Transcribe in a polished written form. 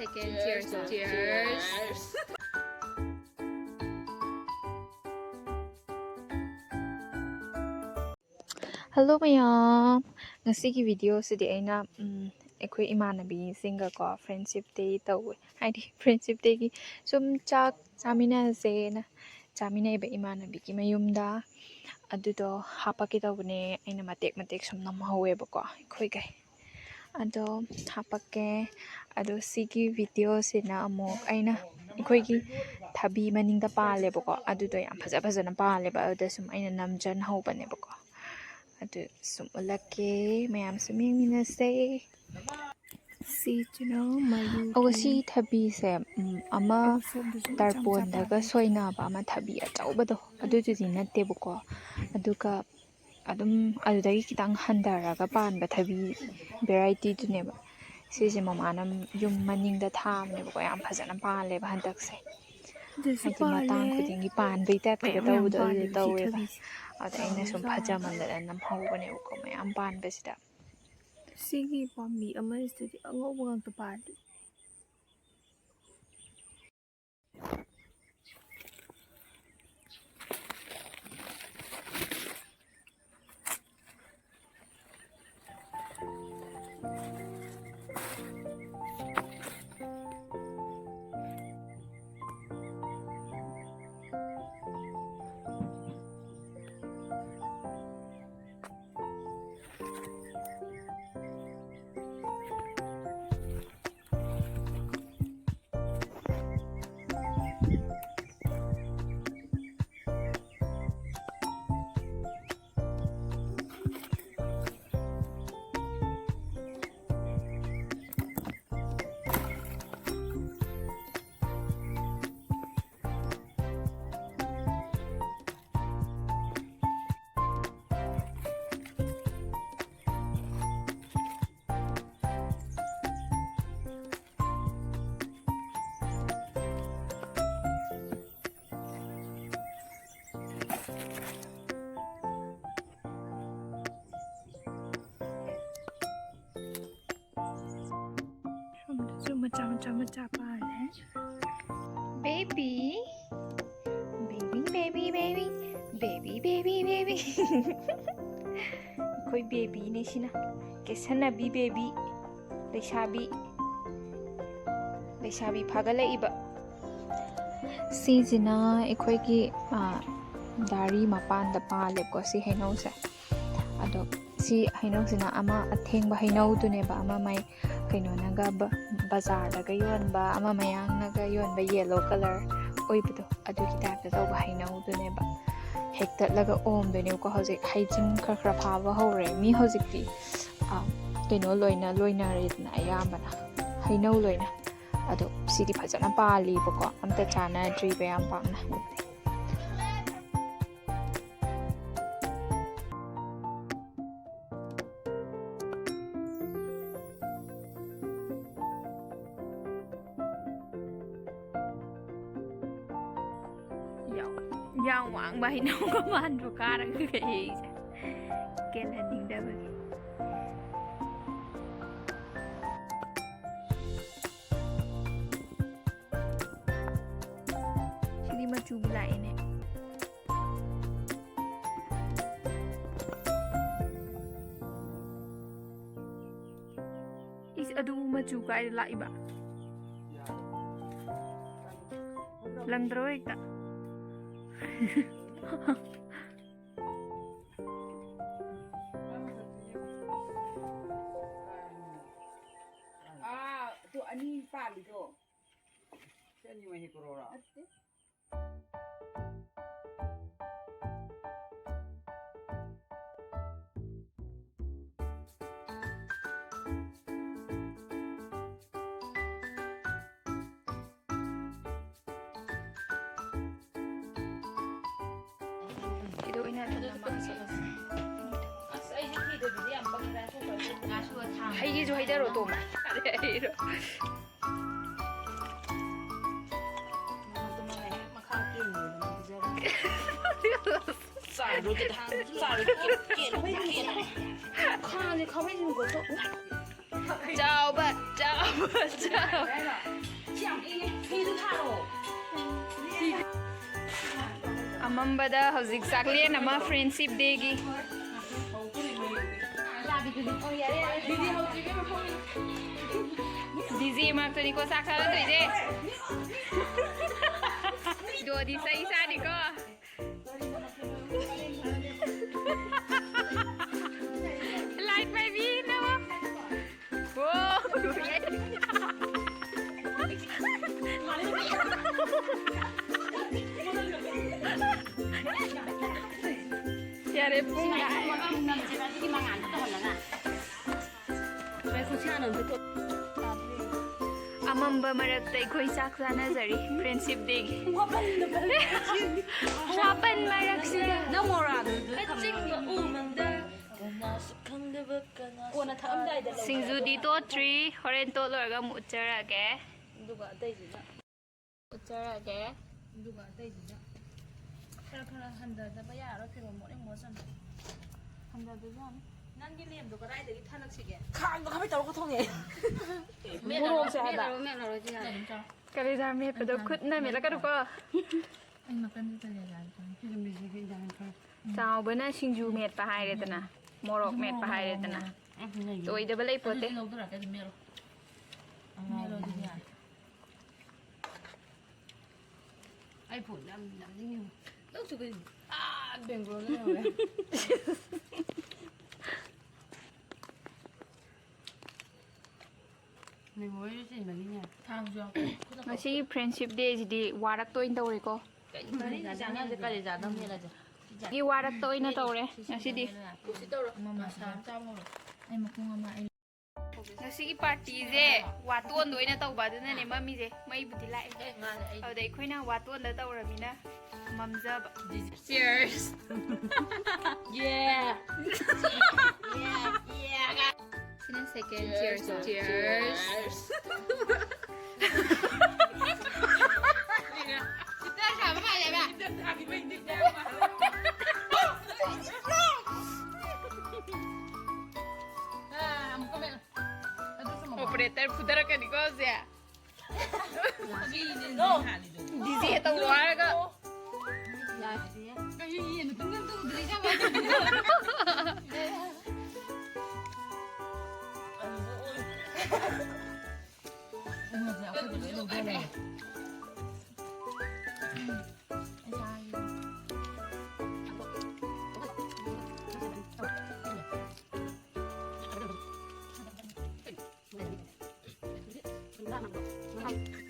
Second, cheers. Cheers. Hello mayam. Ngasigi video sidi aina ꯑꯩꯈꯣꯏ ꯏꯃꯥꯟꯅꯕꯤꯁꯤꯡꯒꯀꯣ friendship day ꯇꯧꯋꯦ ꯍꯥꯏꯗꯤ friendship day ꯒꯤ ꯁꯨꯝ ꯆꯥꯛ ꯆꯥꯃꯤꯟꯅꯁꯦꯅ ꯆꯥꯃꯤꯟꯅꯩꯕ ꯏꯃꯥꯟꯅꯕꯤꯒꯤ ꯃꯌꯨꯝꯗ ꯑꯗꯨꯗꯣ ꯍꯥꯞꯄꯛꯀꯦ ꯇꯧꯕꯅꯦ ꯑꯩꯅ ꯃꯇꯦꯛ ꯃꯇꯦꯛ ꯁꯨꯝ ꯅꯝꯍꯧꯋꯦꯕꯀꯣ ꯑꯩꯈꯣꯏꯒꯩ ꯑꯗꯣ ꯍꯥꯞꯄꯛꯀꯦ ꯑꯗꯣ ꯁꯤꯒꯤ ꯚꯤꯗꯤꯑꯣꯁꯤꯅ ꯑꯃꯨꯛ ꯑꯩꯅ ꯑꯩꯈꯣꯏꯒꯤ ꯊꯕꯤ ꯃꯅꯤꯡꯗ ꯄꯥꯜꯂꯦꯕꯀꯣ ꯑꯗꯨꯗꯣ ꯌꯥꯝ ꯐꯖꯅ ꯄꯥꯜꯂꯦꯕ ꯑꯗꯨꯗ ꯁꯨꯝ ꯑꯩꯅ ꯅꯝꯖꯟꯍꯧꯕꯅꯦꯕꯀꯣ ꯑꯗꯨ ꯁꯨꯝ ꯎꯠꯂꯛꯀꯦ ꯃꯌꯥꯝ ꯁꯨꯝ ꯌꯦꯡꯃꯤꯟꯅꯁꯦ ꯑꯗꯨꯒ ꯁꯤ ꯊꯕꯤꯁꯦ ꯑꯃ ꯇꯔꯄꯣꯟꯗꯒ ꯁꯣꯏꯅꯕ ꯑꯃ ꯊꯕꯤ ꯑꯆꯧꯕꯗꯣ ꯑꯗꯨꯗꯨꯗꯤ ꯅꯠꯇꯦꯕꯀꯣ ꯑꯗꯨꯒ ꯑꯗꯨꯝ ꯑꯗꯨꯗꯒꯤ ꯈꯤꯇꯪ ꯍꯟꯊꯔꯒ ꯄꯥꯟꯕ ꯊꯕꯤ ꯚꯦꯔꯥꯏꯇꯤꯗꯨꯅꯦꯕ ꯁꯤꯁꯦ ꯃꯃꯥꯅ ꯌꯨꯝ ꯃꯅꯤꯡꯗ ꯊꯥꯕꯅꯦꯕꯀꯣ ꯌꯥꯝ ꯐꯖꯅ ꯄꯥꯜꯂꯦꯕ ꯍꯟꯗꯛꯁꯦ ꯍꯥꯏꯗꯤ ꯃꯇꯥꯡ ꯈꯨꯗꯤꯡꯒꯤ ꯄꯥꯟꯕꯩ ꯇꯥꯏꯞꯇꯒ ꯇꯧꯕꯗꯣ ꯑꯗꯨꯗ ꯇꯧꯋꯦꯕ ꯑꯗ ꯑꯩꯅ ꯁꯨꯝ ꯐꯖꯃꯟꯗꯅ ꯅꯝꯍꯧꯕꯅꯦꯕꯀꯣ ꯃꯌꯥꯝ ꯄꯥꯟꯕꯁꯤꯗ ꯁꯤꯒꯤ ꯄꯥꯝꯕꯤ ꯑꯃꯁꯤꯗꯤ ꯑꯉꯧꯕ ꯉꯥꯛꯇ ꯄꯥꯜꯂꯤ ꯃꯆꯥ ꯄꯥꯜꯂꯦ baby ꯑꯩꯈꯣꯏ ꯕꯦꯕꯤꯅꯦ ꯁꯤꯅ ꯀꯦꯁꯟꯅꯕꯤ ꯕꯦꯕꯤ ꯂꯩꯁꯥꯕꯤ ꯐꯥꯒꯠꯂꯛꯏꯕ ꯁꯤꯁꯤꯅ ꯑꯩꯈꯣꯏꯒꯤ ꯗꯥꯔꯤ ꯃꯄꯥꯟꯗ ꯄꯥꯜꯂꯦꯕꯀꯣ ꯁꯤ ꯍꯩꯅꯧꯁꯦ ꯑꯗꯣ ꯁꯤ ꯍꯩꯅꯧꯁꯤꯅ ꯑꯃ ꯑꯊꯦꯡꯕ ꯍꯩꯅꯧꯗꯨꯅꯦꯕ ꯑꯃ ꯃꯥꯏ ꯀꯩꯅꯣꯅꯒ ꯕꯖꯥꯔꯗꯒ ꯌꯣꯟꯕ ꯑꯃ ꯃꯌꯥꯡꯅꯒ ꯌꯣꯟꯕ ꯌꯦꯜꯂꯣ ꯀꯂꯔ ꯑꯣꯏꯕꯗꯣ ꯑꯗꯨꯒꯤ ꯇꯥꯏꯞꯇ ꯇꯧꯕ ꯍꯩꯅꯧꯗꯨꯅꯦꯕ ꯍꯦꯛꯇꯠꯂꯒ ꯑꯣꯝꯗꯣꯏꯅꯦꯕꯀꯣ ꯍꯧꯖꯤꯛ ꯍꯩꯖꯤꯡ ꯈꯔ ꯐꯥꯕ ꯍꯧꯔꯦ ꯃꯤ ꯍꯧꯖꯤꯛꯇꯤ ꯀꯩꯅꯣ ꯂꯣꯏꯅ ꯂꯣꯏꯅꯔꯦꯗꯅ ꯑꯌꯥꯝꯕꯅ ꯍꯩꯅꯧ ꯂꯣꯏꯅ ꯑꯗꯣ ꯁꯤꯗꯤ ꯐꯖꯅ ꯄꯥꯜꯂꯤꯕꯀꯣ ꯑꯝꯇ ꯆꯥꯟꯅꯗ꯭ꯔꯤꯕ ꯌꯥꯝ ꯄꯥꯛꯅ ꯌꯥꯝ ꯋꯥꯡꯕ ꯍꯩꯅꯧꯒ ꯃꯥꯟꯗ꯭ꯔꯣ ꯀꯥꯔꯒ ꯀꯩꯁꯦ ꯀꯦꯜꯍꯟꯅꯤꯡꯗꯕꯒꯤ ꯁꯤꯗꯤ ꯃꯆꯨꯕꯨ ꯂꯥꯛꯑꯦꯅꯦ ꯏꯁ ꯑꯗꯨ ꯃꯆꯨ ꯀꯥꯏꯗ ꯂꯥꯛꯏꯕ ꯂꯪꯗ꯭ꯔꯣ ꯍꯦꯛꯇ 또 아니 빨리도 쟤니 왜 그러라 이거 이나 하이기죠 하이대로 또 이러 쌀로 쌀로 깨 칸에 가만히 있는 거죠? Chào bạn, chào. Đấy là chẳng ý khi thứ tha rồi. Amambada hꯧzik saklen ama friendship day gi. Didi mak tadi ko sakala tu je. Do di sai sa di ko. Like my video. Wow. Yare punga. Amamba marakta khoi sak sanazari friendship day. Wapan maraksida namora Singzu di to 3 horen to lorga mucharage. 누가 떼지나? Mucharage. 누가 떼지나? 카라 한다다 봐야 알아 그거 뭐래 뭐잖아. 한다도잖아. 난 길리엠도 가라이 되게 타락시게. Khang nó không biết tao có thông nhỉ. 뭐로 하다. 맨으로 지나. Kalida me pedo khut na me la ka ko. anh mà cân đi là cái gì cái gì thôi. Chao bana singju met pa hai re tana. Morok met pa hai re tana. Toi de balai pote. lâu tôi là cái mèo. Mèo đi nhà. Ai phụ làm gì nhiều. Lúc tôi cái đừng có nữa. Mình mới chỉ là đi nhà. Tham chưa? Ngasi friendship day ji di warak toin tawre ko. Cái gì giả đông như là gì? Gi warak toin na tawre. Ngasi di. Mama sao rồi. Em mà không mà Ngasi gi party je waton doina tawba duna ne mami je mai budi lai. Au dai khoina waton da tawramina mamjaba. Cheers. Yeah. Sina second cheers. Cheers. Kita sama ya, Mbak. Operator putar ka di ko siya. Dizzy ito luar ka. Hãy subscribe cho kênh Ghiền Mì Gõ để không bỏ lỡ những video hấp dẫn.